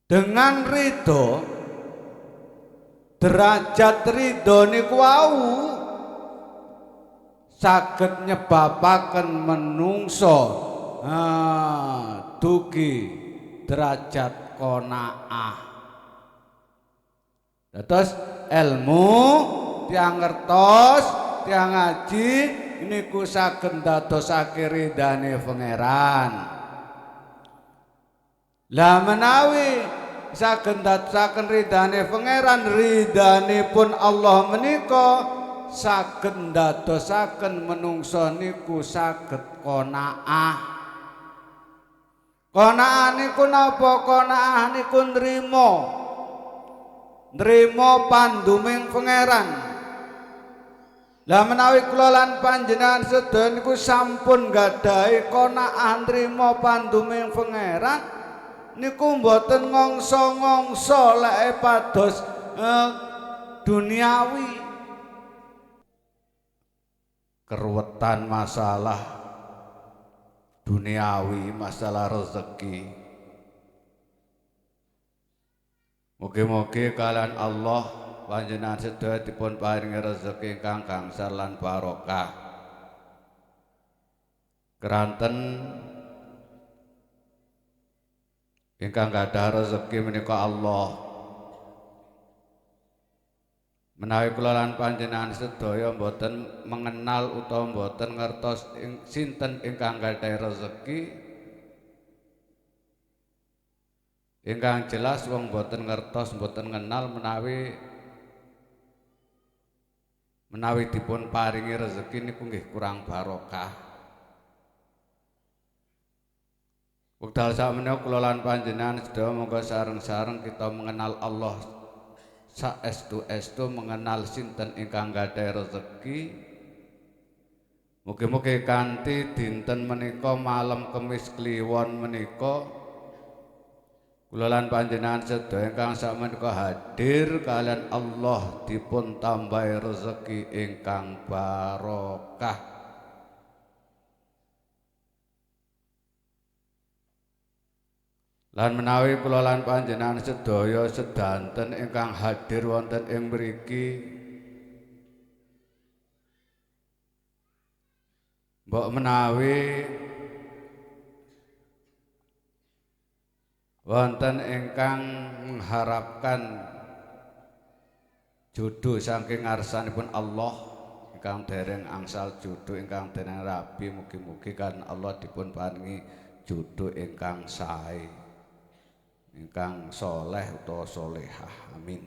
Dengan ridho, derajat ridho niku wau saged nyebabaken menungso dugi derajat qanaah. Terus ilmu tiang ngertos, tiang ngaji niku saged ndadosake ridane pangeran. Lah menawi saged ndadosaken ridane pangeran, ridanipun Allah menika saged ndadosaken menungso niku saged qanaah. Qanaah niku napa? Qanaah niku nrimo panduming pangeran. Lah menawi kula lan panjenengan sedaya niku sampun gadahi qanaah nrimo panduming pangeran, niku mboten ngongso-ngongso lek pados duniawi. Keruwetan masalah duniawi, masalah rezeki. Mugi-mugi kalian Allah panjenengan sedaya dipun paringi rezeki ingkang gangsal lan barokah. Keranten ingkang gadah rezeki menika Allah. Menawi kula lan panjenengan sedaya mboten mengenal utawa mboten ngertos sinten ingkang gadah rezeki, ingkang jelas wong mboten ngertos mboten kenal menawi dipun paringi rezeki niku nggih kurang barokah. Wekdal sakmenika kula lan panjenengan sedaya monggo sareng-sareng kita mengenal Allah saestu-estu, mengenal sinten ingkang gadhahi rezeki. Mugi-mugi kanthi dinten menika malam Kemis Kliwon menika kula lan panjenengan sedaya ingkang sakmenika hadir kalian Allah dipun tambahi rezeki ingkang barokah. Lan menawi kula lan panjenengan sedaya sedanten ingkang hadir wonten ing mriki mbok menawi wonten ingkang mengharapkan jodoh saking ngarsanipun Allah, ingkang dereng angsal jodoh ingkang dereng rabi, mugi-mugi kan Allah dipun paringi jodoh ingkang sae, ingkang soleh utawa solehah. Amin.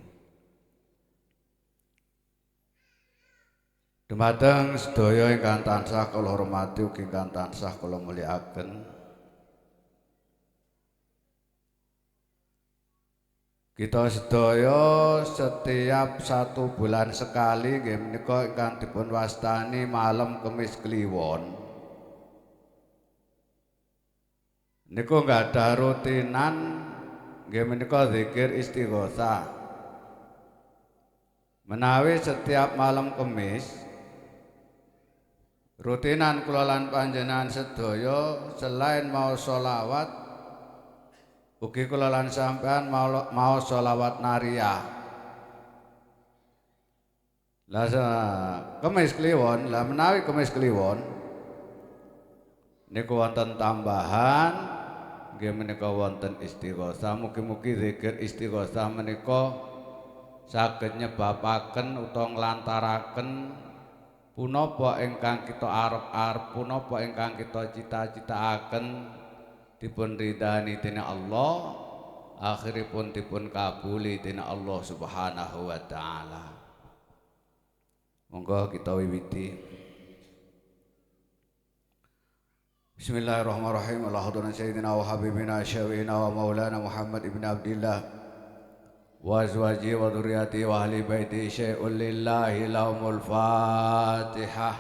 Dumateng sedaya ingkang tansah kula hormati ugi ingkang tansah kula mulyakaken, kita sedaya setiap 1 bulan sekali nggih menika ingkang dipun wastani malam Kemis Kliwon niku nggadah rutinan nggih menika zikir istighosah. Menawi setiap malam Kemis rutinan kula lan panjenengan sedaya selain mau sholawat ugi kula lan sampean mau sholawat nariyah. Lah Kemis Kliwon, lah menawi Kemis Kliwon niku wonten tambahan nggih menika wonten istighosah. Mugi-mugi zikir istighosah menika saged nyebabaken utawa nglantaraken punapa ingkang kita arep-arep, punapa ingkang kita cita-citaaken dipun ridani dening Allah, akhiripun dipun kabuli dening Allah Subhanahu wa taala. Monggo kita wiwiti. Bismillahirrahmanirrahim. Allahumma sayyidina wa habibina syafi'ina wa maulana Muhammad ibn Abdillah wa azwaji wa dzurriyyati wa ahli baiti syai'un lillahi lahumul Fatihah.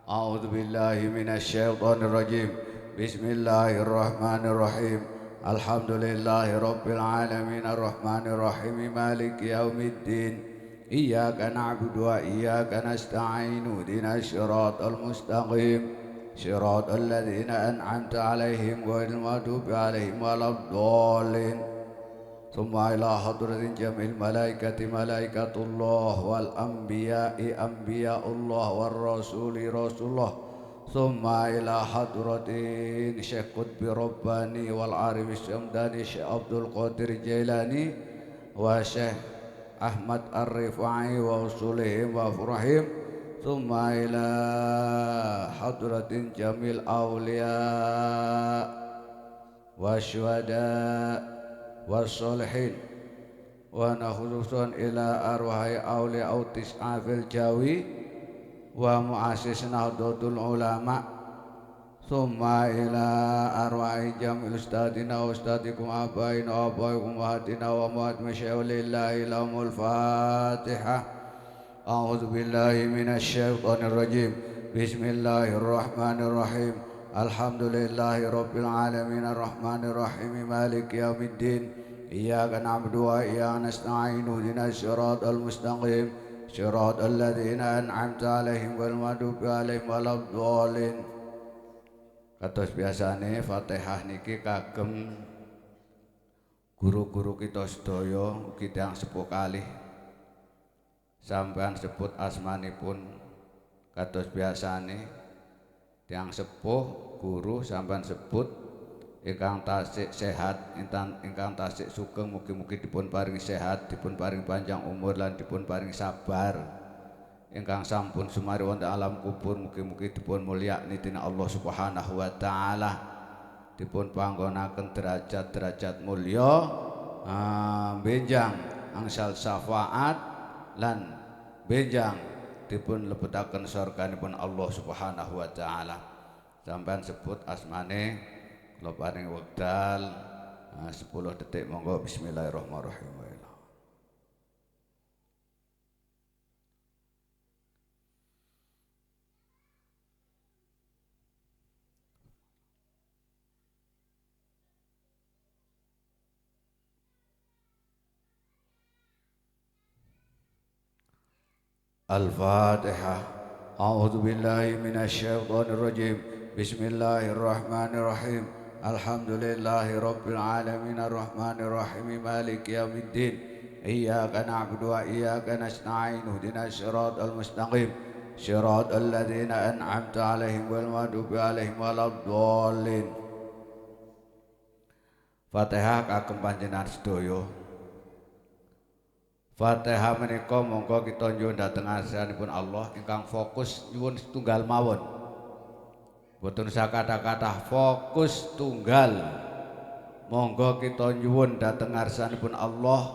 A'udzu billahi minasy syaithanir rajim. Bismillahirrahmanirrahim. Alhamdulillahi rabbil alamin arrahmanir rahim maliki yaumiddin. Iyyaka na'budu wa iyyaka nasta'in. Ihdinas siratal mustaqim. Siratal ladzina an'amta 'alaihim ghairil maghdubi 'alaihim waladdallin. ثم إلى حضرة جميع الملائكة ملائكة الله والأنبياء أنبياء الله والرسول رسول الله ثم إلى حضرة شيخ قطب رباني والعارف الشمداني شيخ عبد القادر الجيلاني وشيخ أحمد الرفاعي وأصولهم وفرحهم ثم إلى حضرة جميع الأولياء والشهداء والصالحين ونخصوصا إلى أرواح أولياء التسعة في الجوي ومؤسس نهضة العلماء ثم إلى أرواح جميع أستاذنا وأستاذكم آبائنا وآبائكم أمهاتنا وأمهات مشايخ لله لهم الفاتحة. أعوذ بالله من الشيطان الرجيم. بسم الله الرحمن الرحيم. الحمد لله رب العالمين الرحمن الرحيم مالك يوم الدين إياك نعبد وإياك نستعين اهدنا الصراط المستقيم صراط الذين أنعمت عليهم غير المغضوب عليهم ولا الضالين. Kados biasane Fatihah niki kagem guru-guru kita sedaya ugi tiyang sepuh kalih sampean sebut asmanipun kados biasane tiyang sepuh guru sampean sebut ingkang tasik sehat ingkang tasik sugeng mugi-mugi dipun paringi sehat dipun paringi panjang umur lan dipun paringi sabar. Ingkang sampun sumari wonten alam kubur mugi-mugi dipun mulyakni dening Allah Subhanahu wa taala dipun panggonaken derajat-derajat mulya benjang angsal syafaat lan benjang dipun lebetaken surganipun Allah Subhanahu wa taala. Sampeyan sebut asmane kula paring wekdal 10 detik monggo. Bismillahirrahmanirrahim. Al-Fatihah. A'udzu billahi minasyaitonir rajim. Bismillahirrahmanirrahim. Alhamdulillahi rabbil alamin arrahmanir rahim maliki yaumiddin. Iyyaka na'budu wa iyyaka nasta'in ihdinas siratal mustaqim. Siratal ladzina an'amta 'alaihim ghairil maghdubi 'alaihim waladdallin. Fatihah kagem panjenengan sedaya. Fatihah menika monggo kita nyuwun dhateng asmanipun Allah ingkang fokus nyuwun setunggal mawon. Boten sakata-kata fokus tunggal. Monggo kita nyuwun dhateng asmanipun Allah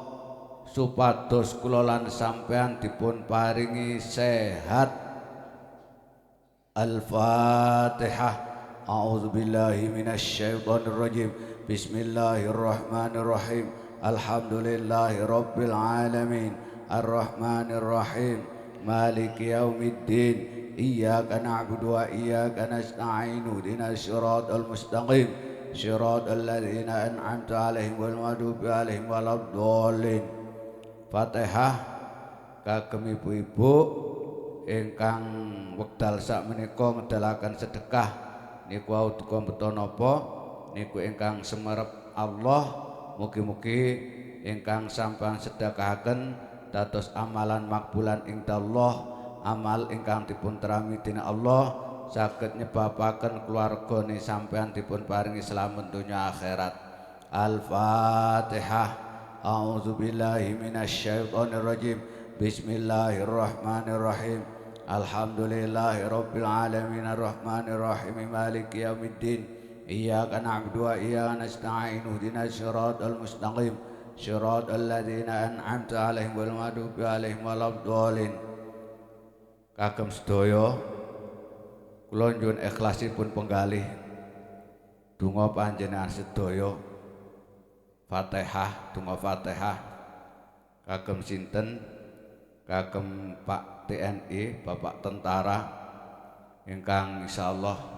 supados kula lan sampean dipun paringi sehat. Al-Fatihah. A'udzu billahi minasyaitonir rajim. Bismillahirrahmanirrahim. Alhamdulillahi rabbil alamin arrahmanir rahim maliki yaumiddin iyyaka na'budu wa iyyaka nasta'in ihdinas siratal mustaqim siratal ladzina an'amta 'alaihim ghairil maghdubi 'alaihim waladdallin. Fatihah kagem ibu-ibu ingkang wekdal sakmenika ngedalaken sedekah niku duka beto napa niku ingkang semerep Allah. Mugi-mugi ingkang sampeyan sedekahaken dados amalan makbulan indallah, amal ingkang dipun terami dening Allah saged nyebabaken keluargane sampeyan dipun paringi slamet donya akhirat. Al-Fatihah. A'udzu billahi minasyaitonir rajim. Bismillahirrahmanirrahim. Alhamdulillahi rabbil alamin arrahmanir rahim maliki yaumiddin. Iyyaka na'budu wa iyyaka nasta'in ihdinas siratal mustaqim siratal ladzina an'amta 'alaihim ghairil maghdubi 'alaihim waladdallin. Kagem sedaya kula nyuwun ikhlasipun penggalih donga panjenengan sedaya. Fatihah, donga Fatihah kagem sinten? Kagem Pak TNI, Bapak Tentara ingkang insyaallah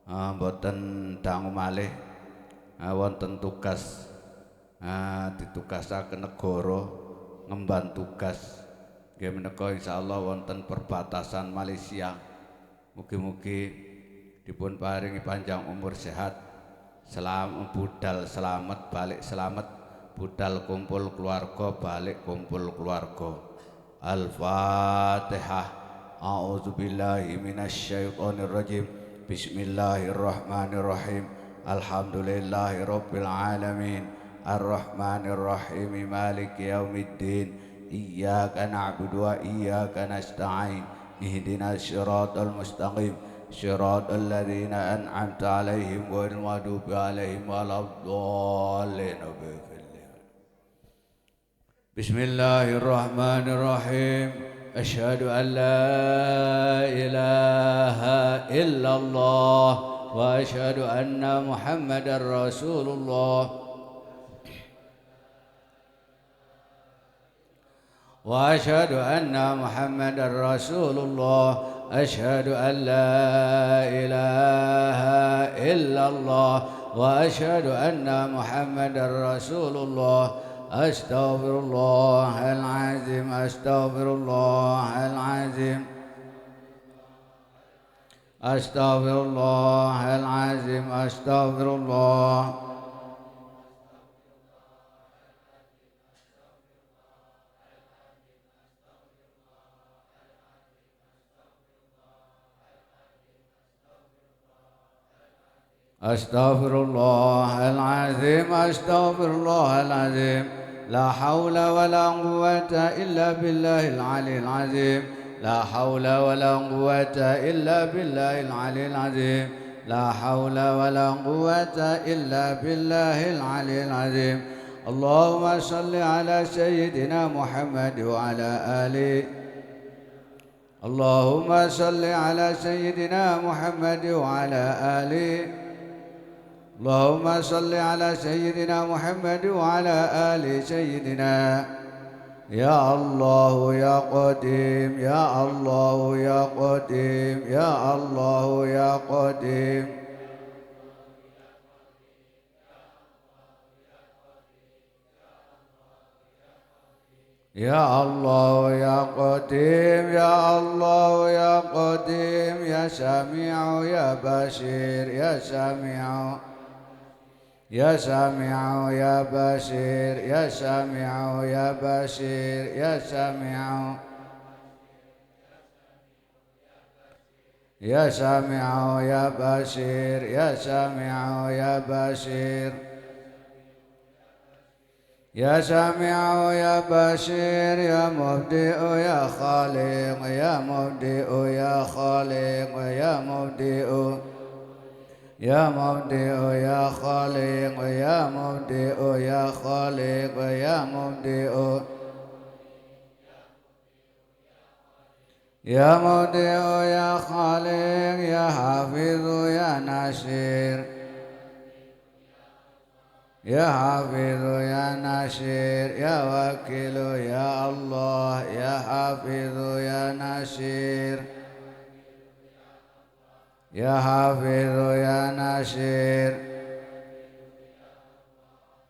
mboten dangu malih wonten tugas ditugasaken negara ngemban tugas nggih menika insyaallah wonten perbatasan Malaysia. Mugi-mugi dipun paringi panjang umur sehat, budal selamat, balik selamat, budal kumpul keluarga balik kumpul keluarga. Al-Fatihah. A'udzubillahi minasyaitonirrajim. Bismillahirrahmanirrahim. Alhamdulillahi rabbil alamin. Ar-Rahmanirrahim. Maliki yaumiddin. Iyyaka na'budu wa iyyaka nasta'in. Ihdinas siratal mustaqim. Siratal ladzina an'amta 'alaihim ghairil maghdubi 'alaihim waladdallin. Bismillahirrahmanirrahim. Asyhadu an la ilaha illallah wa asyhadu anna Muhammadar Rasulullah. Wa asyhadu anna Muhammadar Rasulullah. Asyhadu an la ilaha illallah wa asyhadu anna Muhammadar Rasulullah. Astaghfirullahalazim. Astaghfirullahalazim. Astaghfirullahalazim. Astaghfirullah. Astaghfirullahalazim. Astaghfirullahalazim. La haula wa la quwwata illa billahil aliyil azim. La haula wa la quwwata illa billahil aliyil azim. La haula wa la quwwata illa billahil aliyil azim. Allahumma salli ala sayyidina Muhammad wa ala ali. Allahumma salli ala sayyidina Muhammad wa ala ali. اللهم صل على سيدنا محمد وعلى آل سيدنا. يا الله يا قديم. يا الله يا قديم. يا الله يا قديم. يا الله يا قديم. يا الله يا قديم. يا سميع يا بشير. يا سميع يا سامع يا بشير. يا سامع يا بشير. يا سامع يا سامع يا بشير. يا سامع يا بشير. يا سامع يا بشير. يا مبدئ يا خالق. يا مبدئ يا خالق. يا مبدئ يا مبدئ يا خالق. يا مبدئ يا خالق. يا مبدئ يا مبدئ يا خالق. يا حافظ يا ناصر. يا حافظ يا ناصر. يا وكيل يا الله. يا حافظ يا ناصر. يا حافظ يا ناصر.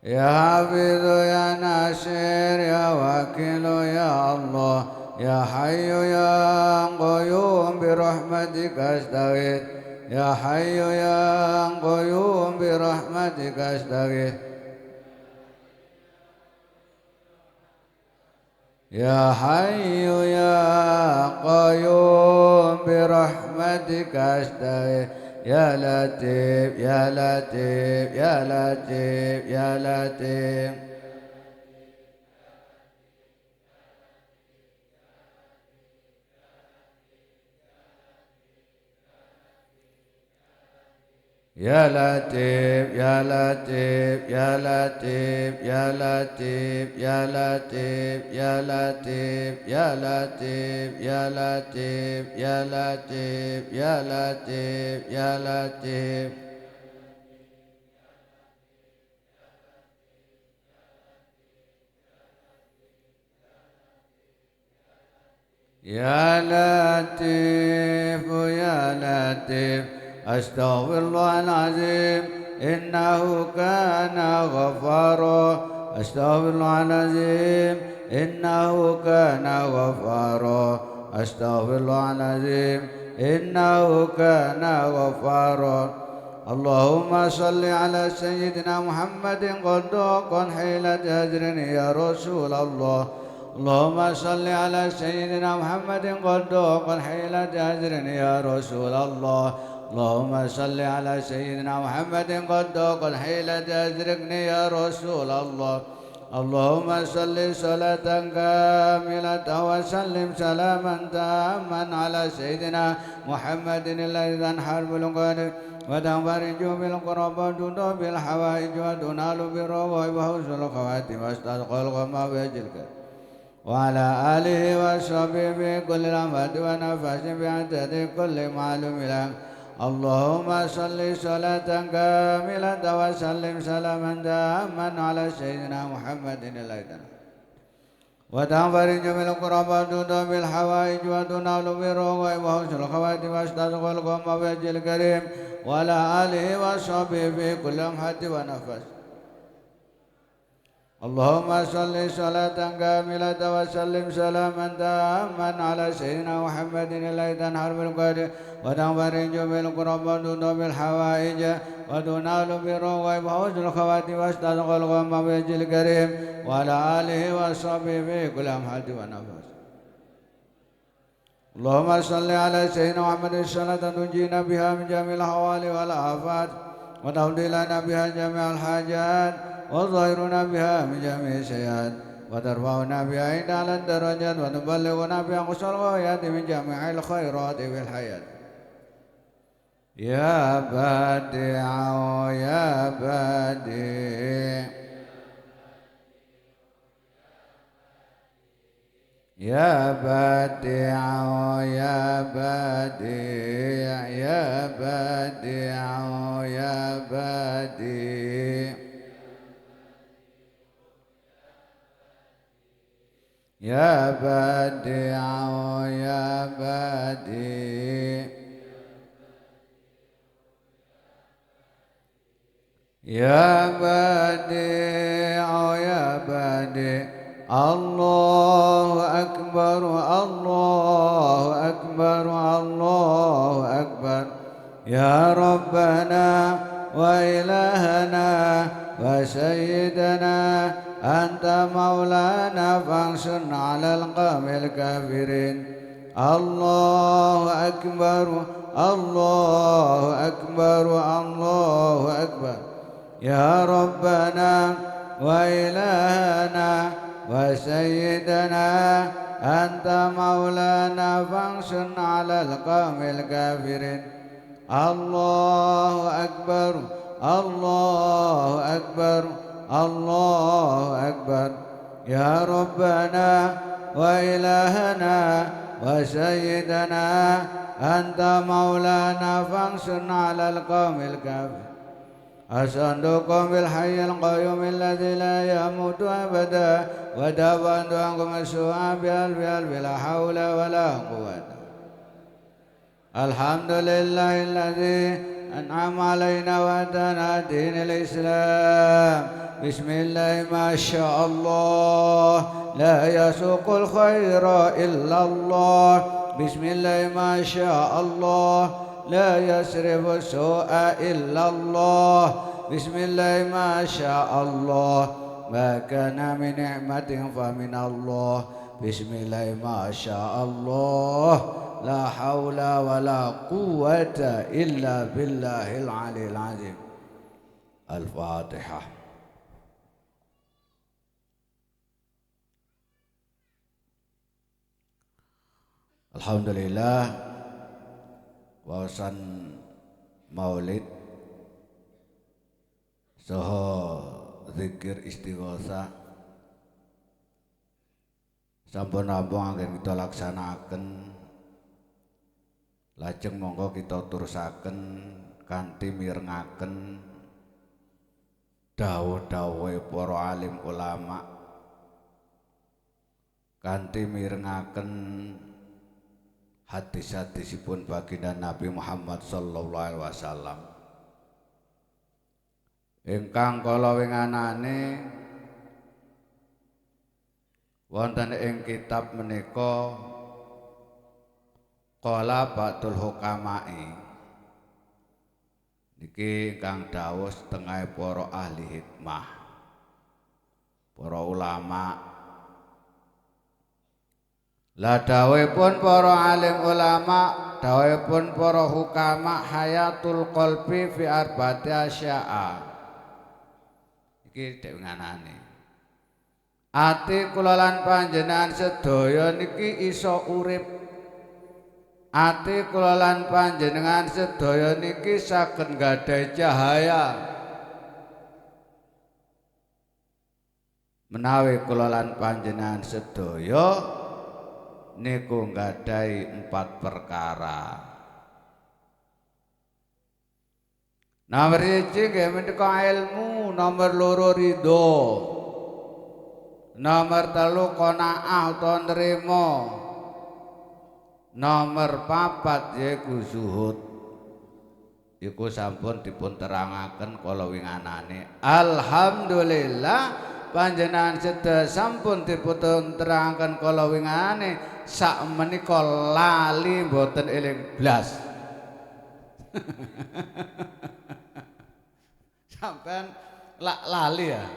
يا حافظ يا ناصر. يا وكيل يا الله. يا حي يا قيوم برحمتك استغيث. يا حي يا قيوم برحمتك استغيث. يا حي يا قيوم برحمتك استغيث. يا لطيف يا لطيف يا لطيف يا لطيف. يا لطيف يا لطيف يا لطيف يا لطيف يا لطيف يا لطيف يا لطيف يا لطيف يا لطيف يا لطيف يا لطيف. يا لطيف يا لطيف. أستغفر الله العظيم إنه كان غفارا. أستغفر الله العظيم إنه كان غفارا. أستغفر الله العظيم إنه كان غفارا. اللهم صل على سيدنا محمد قدوق حيلة أجر يا رسول الله اللهم صل على سيدنا محمد قدوق حيلة أجر يا رسول الله اللهم صل على سيدنا محمد قدوق حيلة أجر يا رسول الله اللهم صل صلاة كاملة وسلم سلاما تاما على سيدنا محمد الذي تنحل بالقدر وتنفرج بالقربات بالحوائج وتنال بالرغائب وحسن الخواتم واستسقى الغمام بأجلك وعلى آله وصحبه بكل لمحة ونفس بعدد كل معلوم لك اللهم صل صلاة كاملة وسلم سلاما تاما على سيدنا محمد الذي وتنفرج بالقربات بالحوائج وتنال بالرغائب وحسن الخواتم واستسقى الغمام بأجل الكريم وعلى آله وصحبه في كل لمحة ونفس اللهم صل صلاة كاملة وسلم سلاما تاما على سيدنا محمد الذي تنحل بالقدر وتنفرج بالقربات بالحوائج وتنال بالرغائب وحسن الخواتم واستسقى الغمام بأجل الكريم وعلى آله وصحبه في كل لمحة ونفس اللهم صل على سيدنا محمد صلاة تنجينا بها من جميع الأحوال والآفات وتقضي لنا بها جميع الحاجات وتظهرنا بها من جميع السيئات وترفعنا بها عند على الدرجات وتبلغنا بها أقصى الغايات من جميع الخيرات في الحياة يا بديع يا بديع يا بديع يا بديع يا بديع يا بديع يا بديع يا بديع يا بديع يا بديع الله أكبر الله أكبر الله أكبر يا ربنا وإلهنا وسيدنا أنت مولانا فانصرنا على القوم الكافرين الله أكبر الله أكبر الله أكبر يا ربنا وإلهنا وسيدنا أنت مولانا فانصرنا على القوم الكافرين الله أكبر الله أكبر الله أكبر يا ربنا وإلهنا وسيدنا أنت مولانا فانصرنا على القوم الكافرين أسألكم بالحي القيوم الذي لا يموت أبدا ودفعت عنكم السوء بألف ألف لا حول ولا قوة الحمد لله الذي أنعم علينا وأتانا دين الإسلام بسم الله ما شاء الله لا يسوق الخير إلا الله بسم الله ما شاء الله لا يصرف السوء إلا الله بسم الله ما شاء الله ما كان من نعمة فمن الله بسم الله ما شاء الله لا حول ولا قوة إلا بالله العلي العظيم الفاتحة Alhamdulillah wawasan maulid saha zikir istighosa sampun rampung anggen kita laksanaken lajeng monggo kita terusaken kanthi mirengaken dawuh-dawuhe para alim ulama kanthi mirengaken hadis-hadisipun baginda Nabi Muhammad sallallahu alaihi wasallam ingkang kala winganane wonten ing kitab menika qala ba'dul hukama'i niki ingkang dawuh setengah para ahli hikmah, para ulama. La dawuhipun para alim ulama, dawuhipun para hukama, hayatul qalbi fi arba'ati asya'a. Iki dhewe nganane. Ati kula lan panjenengan sedaya niki iso urip. Ati kula lan panjenengan sedaya niki saged nggadahi cahaya. Menawi kula lan panjenengan sedaya niku nggadahi 4 perkara. Nomor 1 nggih menika ilmu, nomor 2 ridho, nomor 3 qanaah utawa nrimo, nomor 4 yaiku zuhud. Iku sampun dipun terangaken kala winganane. Alhamdulillah panjenengan sedaya sampun dipun terangaken kala winganane. Sak menika lali mboten eling blas. Sampean lali ya.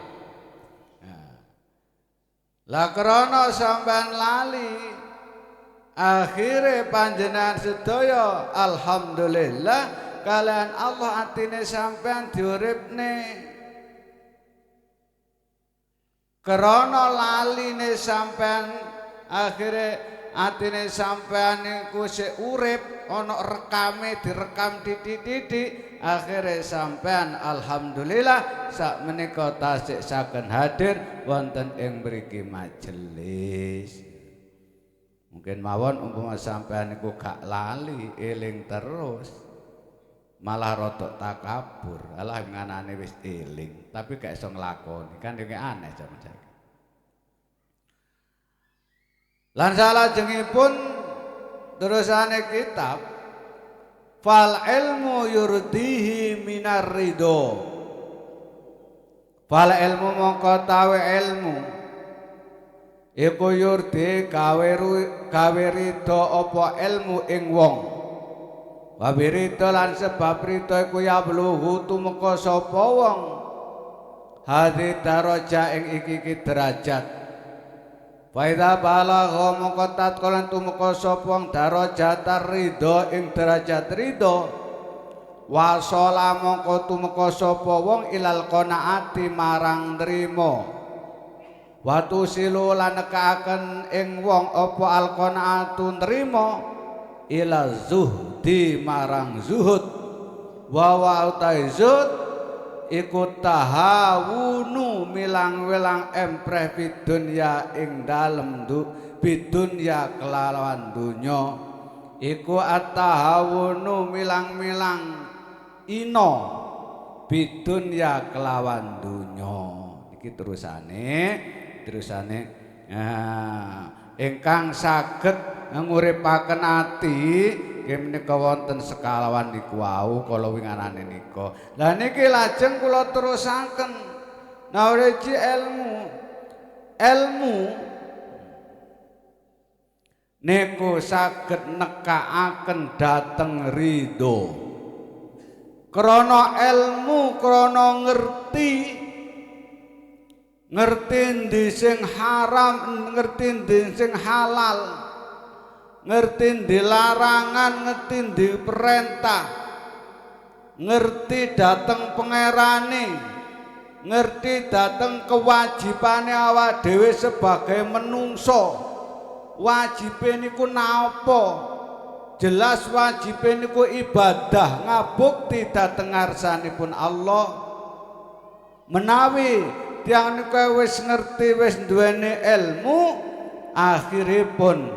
Lah krana sampean lali, akhire panjenengan sedaya alhamdulillah kalian Allah atine sampean diuripne. Krana laline sampean akhire atine sampean niku sik urip ana rekame direkam titik-titik akhire sampean alhamdulillah sak menika tasik saged hadir wonten ing mriki majelis. Mungkin mawon umpama sampean niku gak lali eling terus malah rodok takabur. Alah nganane wis eling tapi gak iso nglakoni kan yo aneh jaman saiki. Lan salajengipun terusane kitab fal ilmu yurdihi minar ridho. Fal ilmu mongko tawe ilmu iku yurdi gawe ridho apa ilmu ing wong. Wa ridho lan sebab ridho iku yabluhu tumeka sapa wong hadhi daraja ing iki derajat. Faida balagha mongko tatkala tumeka sapa wong darajat ridho ing derajat ridho wasala mongko tumeka sapa wong ilal qanaati marang nrimo watu silu lan nekaaken ing wong apa al qanaatu nrimo ila zuhdi marang zuhud wa wa zuhud iku tahawunu milang-wilang empreh bidunya ing dalem bidunya kelawan dunya iku at-tahawunu milang-milang ino bidunya kelawan dunya. Iki terusane ingkang saged nguripaken ati nggih menika wonten sekalawan niku wau kala winganane nika. Lah niki lajeng kula terusaken. Nawiji ilmu niku saged nekaaken dhateng ridho. Krana ilmu, krana ngerti ndi sing haram, ngerti ndi sing halal, ngerti ndi larangan, ngerti ndi perintah, ngerti dhateng pangerane, ngerti dhateng kewajibane awak dhewe sebagai menungso. Wajibe niku napa? Jelas wajibe niku ibadah ngabukti dhateng ngarsanipun Allah. Menawi tiyang niku wis ngerti, wis duweni ilmu, akhiripun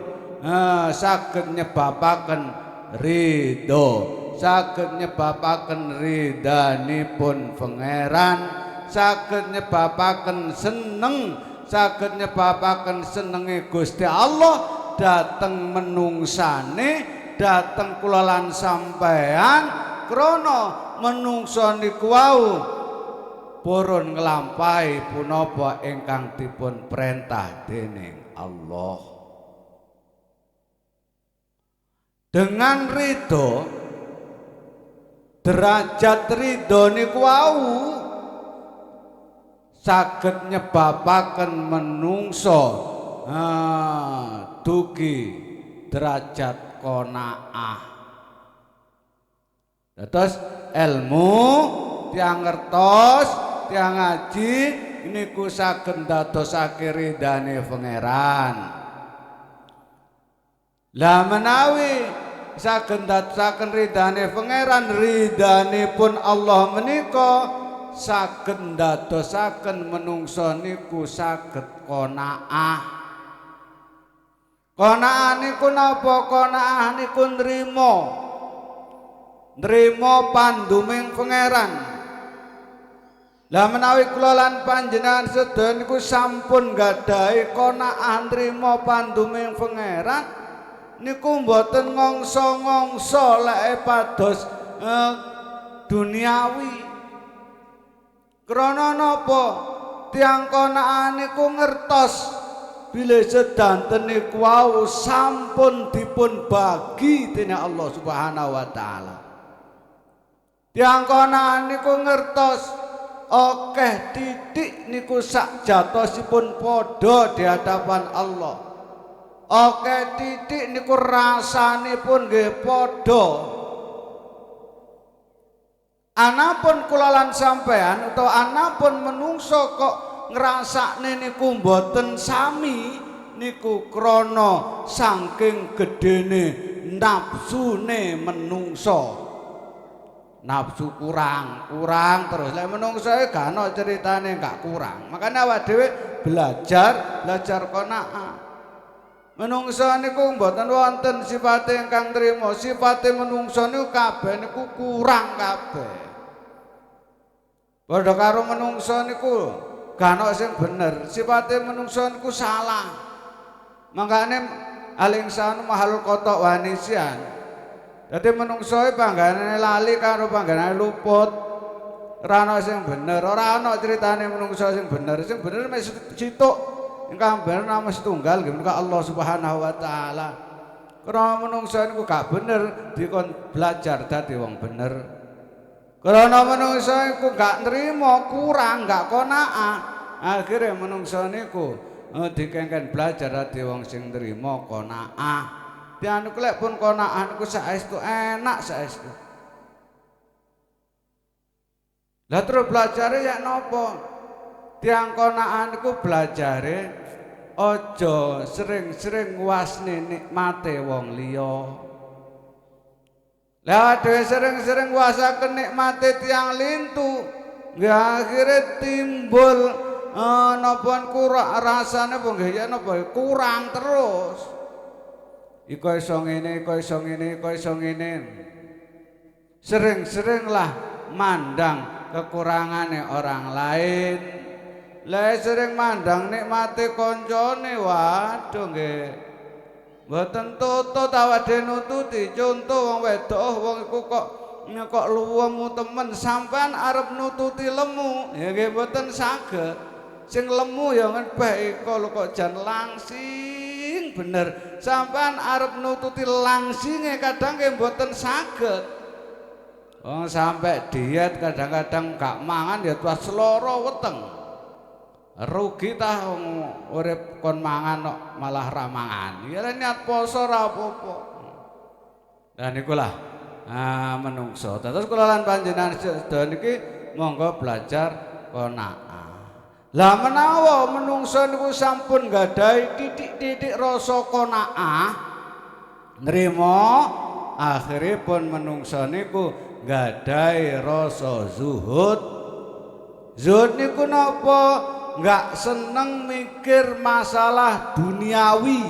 saged nyebabaken ridho, saged nyebabaken ridhanipun pangeran, saged nyebabaken seneng, saged nyebabaken senenge Gusti Allah dhateng menungsane, dhateng kula lan sampean krana menungsa niku wau purun nglampahi punapa ingkang dipun perintah dening Allah. Dengan ridho derajat ridho niku wau saged nyebabaken menungso dugi derajat qanaah. Terus ilmu tiang ngertos tiang ngaji niku saged ndadosake ridane pangeran. Lah menawi saged ndadosaken ridane pangeran, ridanipun Allah menika saged ndadosaken menungso niku saged qanaah. Qanaah niku napa? Qanaah niku nrimo panduming pangeran. Lah menawi kula lan panjenengan sedaya niku sampun gadahi qanaah nrimo panduming pangeran, niku mboten ngongso-ngongso lek pados duniawi. Krana napa? Tiang qanaah niku ngertos bilih sedanten niku wau sampun dipun bagi dening Allah Subhanahu wa taala. Tiang qanaah niku ngertos akeh titik niku sak jatosipun padha di hadapan Allah. Akeh titik niku rasanipun nggih padha. Anapun kula lan sampean utawa anapun menungso kok ngrasakne niku mboten sami niku krana saking gedene nafsune menungso. Nafsu kurang terus lek menungso gak ana ceritane gak kurang. Makane awak dhewe belajar qanaah. Menungso niku mboten wonten sifate ingkang trima. Sifate menungso niku kabeh niku kurang kabeh. Padha karo menungso niku gak ana sing bener. Sifate menungso niku salah. Makane al-insanu mahalul khata' wa nisyan. Dadi menungso panggane lali karo panggane luput. Ora ana sing bener, ora ana critane menungso sing bener. Sing bener mek situk ingkang bener namung setunggal nggih menika Allah Subhanahu wa taala. Krana menungso niku gak bener dikon belajar dadi wong bener. Krana menungso iku gak nrimo, kurang, gak qanaah. Akhire menungso niku dikengken belajar dadi wong sing nrimo qanaah. Tiang niku lek pun qanaah niku saestu enak saestu. Lah terus belajare ya napa? Tiang qanaah niku belajare aja sering-sering nguasne nikmate wong liya. Lah dhewe sering-sering nguasaken nikmate tiang lintu, nggih akhire timbul napa kurang rasane apa nggih ya napa kurang terus. Iko iso ngene, iko iso ngene, iko iso ngene. Sering-seringlah mandang kekurangane orang lain. Lah sering mandang nikmate kancane, waduh nggih. Mboten tutut awak dhewe nututi. Contoh wong wedok wong iku kok luwemu temen sampean arep nututi lemu, ya nggih mboten saged. Sing lemu ya ngebeh iko lho kok jan langsing bener. Sampean arep nututi langsinge kadang nggih mboten saged. Wong sampe diet kadang-kadang gak mangan ya tuas seloro weteng. Rugi tah urip kon mangan kok malah ra mangan. Ya niat poso ra apa-apa. Lah niku lah menungso. Terus kula lan panjenengan sedaya niki monggo belajar qanaah. Lah menawa menungso niku sampun gadahi titik-titik rasa qanaah, nrimo akhiripun menungso niku gadahi rasa zuhud. Zuhud niku napa? Enggak seneng mikir masalah duniawi,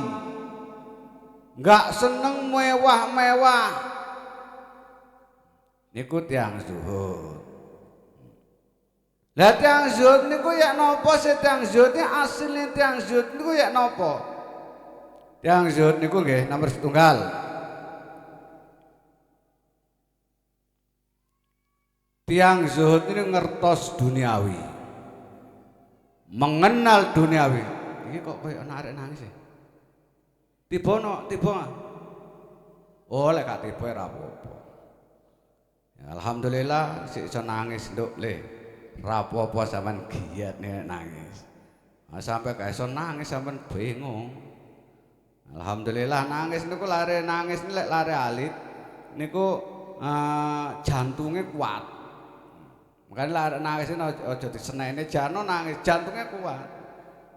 enggak seneng mewah-mewah. Niku tiang zuhud. Lah tiang zuhud niku ya napa sih tiang zuhud? Asline tiang zuhud niku ya napa? Tiang zuhud niku nggih nomor setunggal. Tiang zuhud ini ngertos duniawi. Mengenal duniawi. Iki kok koyo ana arek nangis ya. Tiba. Oh lek gak tiba ora apa-apa. Alhamdulillah sik iso nangis nduk le. Rapopo sampean giat nek nangis. Sampai gak iso nangis sampean bingung. Alhamdulillah nangis niku lare nangis lek lare alit niku jantungnya kuat. Makanya lare nangis aja diseneni jano nangis jantungnya kuat.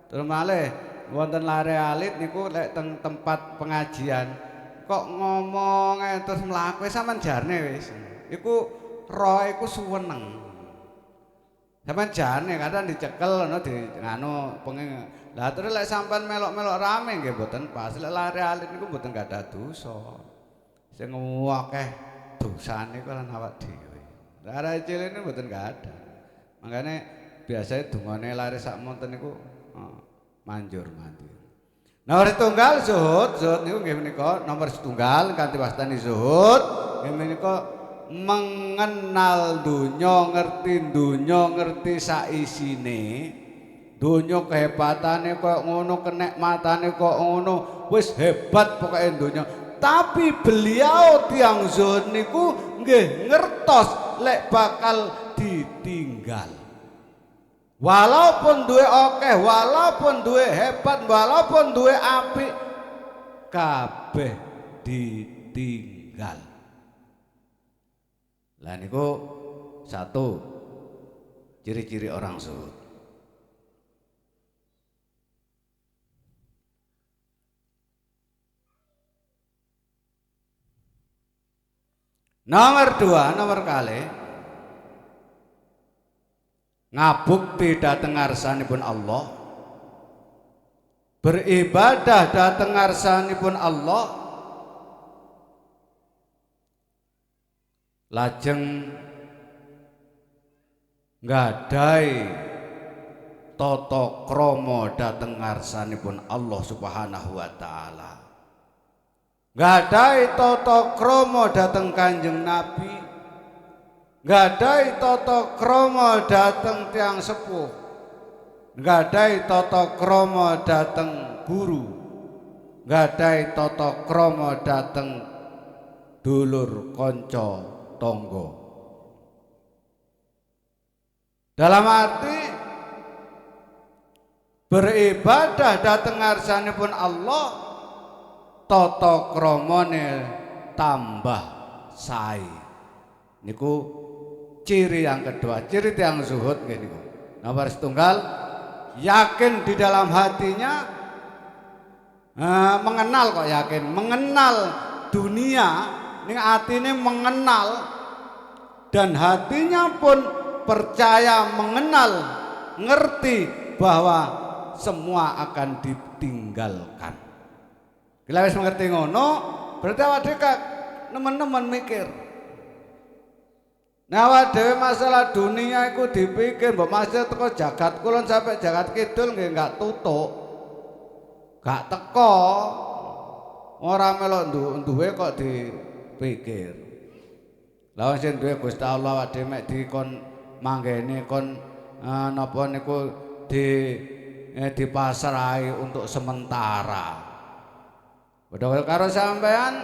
Terus malih wonten lare alit niku lek teng tempat pengajian kok ngomong terus mlaku sampean jarne wis. Iku roh iku suweneng. Sampeyan jane kadang dicekel ngono di nganu pengen. Lah terus lek sampean melok-melok rame nggih mboten pas. Lek lare alit niku mboten gadah dosa. Sing akeh dosane kok lan awak dhewe. Lare cilik niku mboten gadah. Makane biasane dungane lare sak monten niku manjur mandi. Nomor setunggal zuhud niku nggih menika nomor setunggal kanthi wastani zuhud nggih menika mengenal dunya ngerti sak isine. Dunya kehebatane kok ngono, kenikmatane kok ngono, wis hebat pokoke dunya. Tapi beliau tiang zuhud niku nggih ngertos lek bakal ditinggal. Walaupun duwe akeh, walaupun duwe hebat, walaupun duwe apik, kabeh ditinggal. Lah niku satu ciri-ciri orang zuhud. Nomor dua, nomor kali ngabukti dhateng ngarsanipun Allah, beribadah dhateng ngarsanipun Allah, lajeng nggadahi tata krama dhateng ngarsanipun Allah Subhanahu wa taala. Nggadahi tata krama dhateng Kanjeng Nabi, nggadahi tata krama dhateng tiyang sepuh, nggadahi tata krama dhateng guru, nggadahi tata krama dhateng dulur kanca tangga. Dalam arti beribadah dhateng ngarsanipun Allah, tata kramane tambah sae. Niku ciri yang kedua, ciri tiyang zuhud nggih niku. Nomor setunggal yakin di dalam hatinya, mengenal kok yakin, mengenal dunia ning atine mengenal dan hatinya pun percaya mengenal, ngerti bahwa semua akan ditinggalkan. Bila wis mengerti ngono, berarti awak dhewe nemen-nemen mikir. Nah awak dhewe masalah dunia iku dipikir mbok masih teko jagat kulon sampai jagat kidul nggih enggak tutuk. Gak teko. Ora melok duwe kok dipikir. Lah wong sing duwe Gusti Allah awak dhewe mek dikon manggene kon napa niku dipasrahi untuk sementara. Padha karo sampean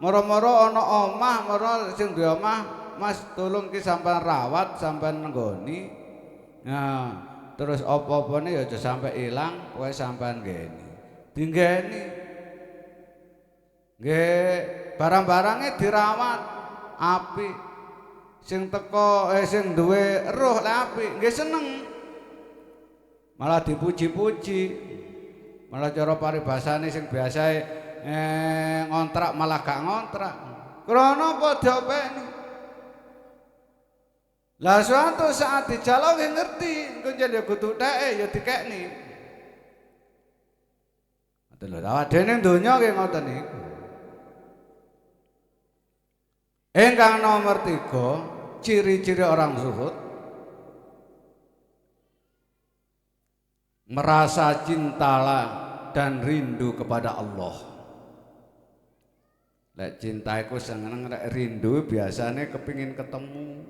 moro-moro ana omah, moro sing duwe omah, Mas tolong ki sampean rawat, sampean nenggoni. Nah, terus apa-apane ya aja sampe ilang, pokoke sampean nggeni. Dinggeni. Nggih, barang-barange dirawat apik. Sing teko sing duwe roh lek apik, nggih seneng. Malah dipuji-puji. Malah cara paribasane sing biasae ngontrak malah gak ngontrak. Krana padha peni. Lah suatu saat dijaluk ngerti, engko yen ya kudu teke ya dikekni. Ngoten lho, awak dhewe ning donya nggih ngoten niku. Ingkang nomor 3, ciri-ciri orang zuhud. Merasa cintalah dan rindu kepada Allah. Lek cinta iku seneng, lek rindu biasane kepingin ketemu.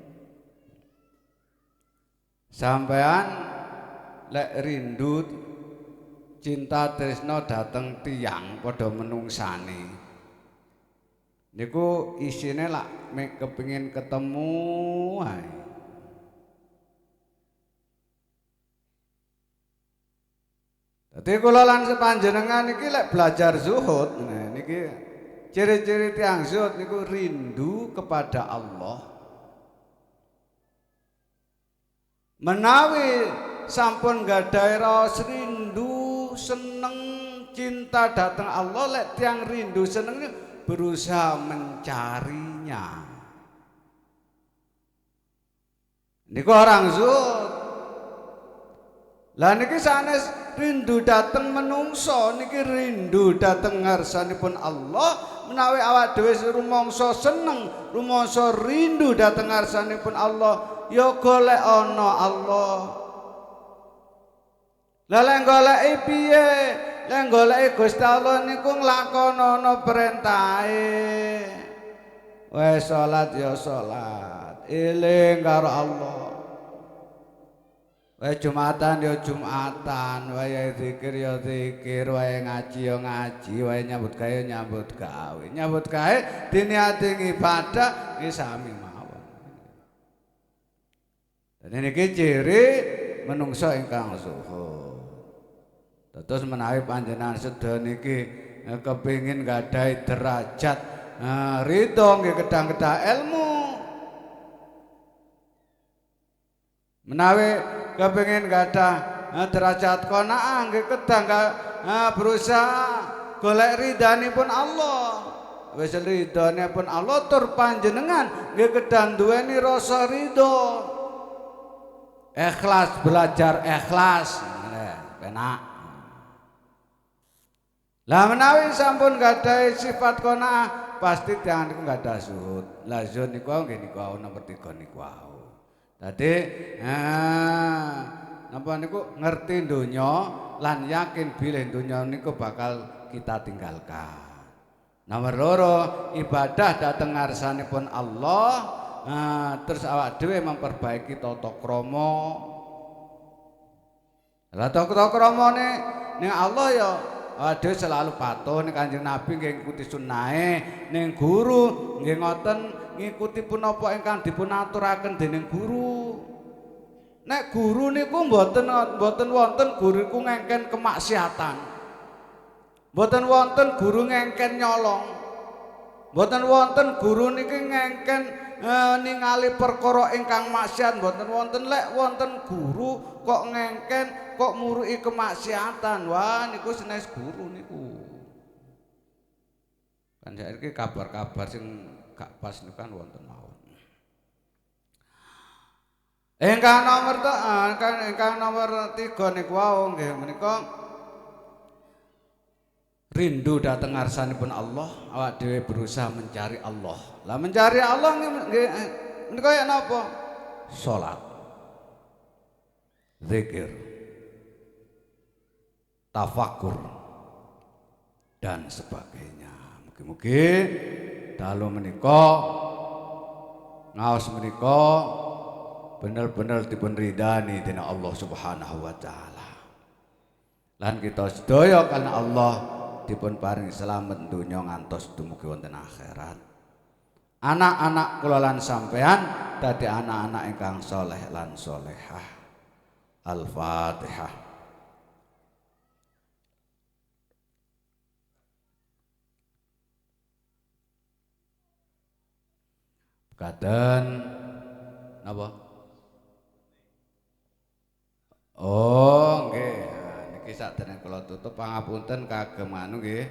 Sampean lek rindu cinta tresno dateng tiyang padha menungsane. niku isine lak mek kepengin ketemu ae. Dadi kula lan sepanjenengan iki lek belajar zuhud, nah niki ciri-ciri tiyang zuhud niku rindu kepada Allah. Menawi sampun gadhahi raos rindu, seneng, cinta datang Allah, lek tiyang rindu seneng berusaha mencarinya. Niku orang zuhud. Lah niki sanes rindu dateng menungso niki rindu dateng ngarsanipun Allah, menawi awak dhewe rumangsa seneng, rumangsa rindu dateng ngarsanipun Allah, ya golek ana Allah. Lah lek goleki piye? Lek goleki Gusti Allah niku nglakonana perintahe. Wes salat ya salat, eling karo Allah. Wae Jumatan ya Jumatan, wae zikir ya zikir, wae ngaji ya ngaji, wae nyambut gawe ya nyambut gawe. Nyambut gawe diniati ibadah iki sami mawon. Dadi niki ciri menungso ingkang zuhud. Terus menawi panjenengan sedaya niki kepengin gadhahi derajat ridho nggih kedang-kedang ilmu. Menawi kepengin gadah derajat qanaah nggih kedang berusaha golek ridhanipun Allah. Wis ridhanipun Allah tur panjenengan nggih kedang duweni rasa ridho. Ikhlas, belajar ikhlas. Penak. Lah menawi sampun gadahi sifat qanaah pasti tiyang niku gadah zuhud. Lah zuhud niku nggih niku nomor 3 niku wau. Dadi napa niku ngerti donya lan yakin bilih donya niku bakal kita tinggalkan. Nomor 2 ibadah dhateng ngarsanipun Allah, terus awak dhewe memperbaiki tata krama. Lah tata kramane ning Allah ya dhewe selalu patuh ning Kanjeng Nabi nggih ngikuti sunnahe, ning guru nggih ngoten ngikuti punapa ingkang dipun aturaken dening guru. Nek guru niku mboten wonten guru niku ngengken kemaksiatan. Mboten wonten guru ngengken nyolong. Mboten wonten guru niki ngengken ningali perkara ingkang maksiat, mboten wonten. Lek wonten guru kok ngengken kok muruki kemaksiatan. Wah niku senes guru niku. Kan saiki kabar-kabar sing gak pas niku kan wonten mawon. Ingkang nomor 3 niku wau nggih menika rindu dhateng ngarsanipun Allah, awak dhewe berusaha mencari Allah. Lah mencari Allah nggih menika ya napa? Salat. Zikir. Tafakur dan sebagainya. Mugi-mugi dalu menika ngaos menika bener-bener dipun ridani dening Allah Subhanahu wa taala. Lan kita sedaya karena Allah dipun paring slamet donya ngantos dumugi wonten akhirat. Anak-anak kula lan sampean dadi anak-anak ingkang saleh lan salehah. Al-Fatihah. Kaden napa? Oh nggih, niki sakdereng kula tutup pangapunten kagem anu nggih.